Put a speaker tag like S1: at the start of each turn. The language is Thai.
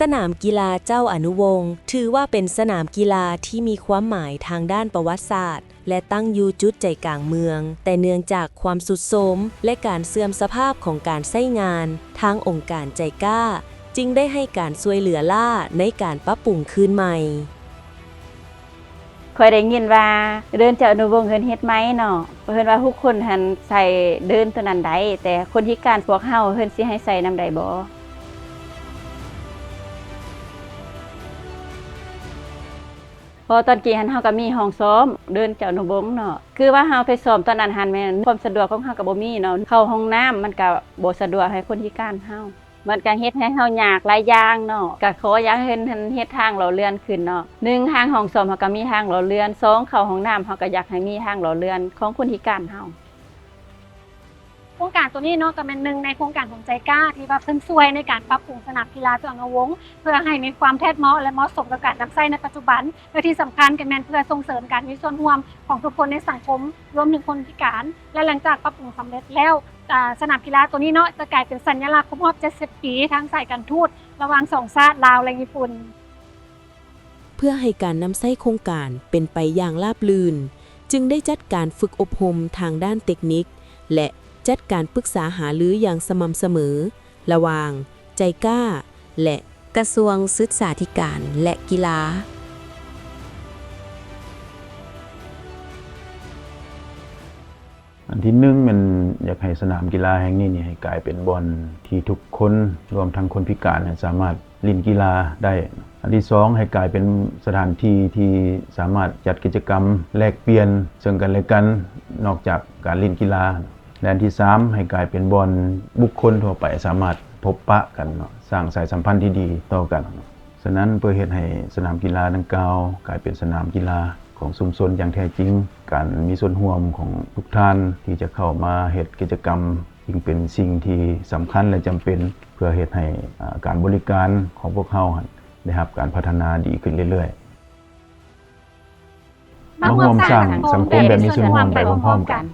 S1: สนามกีฬาเจ้าอนุวงศ์ถือว่าเป็นสนามกีฬาที่มีความหมายทางด้านประวัติศาสตร์และตั้งอยู่จุดใจกลางเมืองแต่เนื่องจากความทรุดโทรมและการเสื่อมสภาพของการใช้งานทางองค์การใจกล้าจึงได้ให้การช่วยเหลือล่าในการปรับปรุงคืนใหม่
S2: เคยได้ยินว่าเดินเจ้าอนุวงศ์เพิ่นเฮ็ดไหมเนาะเพิ่นว่าทุกคนหันใส่เดินตัวนั้นได้แต่คนพิการพวกเฮาเพิ่นสิให้ใส่นำใดบ่พอตอนกี้หันเฮาก็มีห้องซ้อมเดินเจ้าอนุวงศ์เนาะคือว่าเฮาไปซ้อมตอนนั้นหันแม่นความสะดวกของเฮาก็บ่มีเนาะเข้าห้องน้ำมันก็บ่สะดวกให้คนพิการเฮามันก็เฮ็ดให้เฮายากหลายอย่างเนาะก็ขออยากให้เฮ็ดทางหล่อเลื่อนขึ้นเนาะ1ทางห้องซ้อมเฮาก็มีทางหล่อเลื่อน2เข้าห้องน้ำเฮาก็อยากให้มีทางหล่อเลื่อนของคนพิการเฮา
S3: โครงการตัวนี้เนาะก็เป็นหนึ่งในโครงการของใจกล้าที่ว่าเพิ่นช่วยในการปรับปรุงสนามกีฬาเจ้าอนุวงศ์เพื่อให้มีความแท้เหมาะและเหมาะสมกับการนำใช้ในปัจจุบันและที่สำคัญก็แม่นเพื่อส่งเสริมการมีส่วนร่วมของทุกคนในสังคมรวมถึงคนพิการและหลังจากปรับปรุงสำเร็จแล้วสนามกีฬาตัวนี้เนาะจะกลายเป็นสัญลักษณ์ครบรอบ70 ปีทางสายการทูตระหว่างสองชาติลาวและญี่ปุ่น
S1: เพื่อให้การนำใช้โครงการเป็นไปอย่างราบรื่นจึงได้จัดการฝึกอบรมทางด้านเทคนิคและจัดการปรึกษาหารืออย่างสม่ำเสมอระหว่างใจกล้าและกระทรวงศึกษาธิการและกีฬา
S4: อันที่หนึ่งมันอยากให้สนามกีฬาแห่งนี้นี่ให้กลายเป็นบ่อนที่ทุกคนรวมทั้งคนพิการสามารถเล่นกีฬาได้อันที่สองให้กลายเป็นสถานที่ที่สามารถจัดกิจกรรมแลกเปลี่ยนซึ่งกันและกันนอกจากการเล่นกีฬาและอันที่สามให้กลายเป็นบ่อนบุคคลทั่วไปสามารถพบปะกันสร้างสายสัมพันธ์ที่ดีต่อกันฉะนั้นเพื่อเฮ็ดให้สนามกีฬาดังกล่าวกลายเป็นสนามกีฬาของชุมชนอย่างแท้จริงการมีส่วนร่วมของทุกท่านที่จะเข้ามาเฮ็ดกิจกรรมจึงเป็นสิ่งที่สำคัญและจำเป็นเพื่อเฮ็ดให้การบริการของพวกเราได้รับการพัฒนาดีขึ้นเรื่อยๆมาร่วมสร้างสังคมแบบมีส่วนร่วมไปพร้อมๆกัน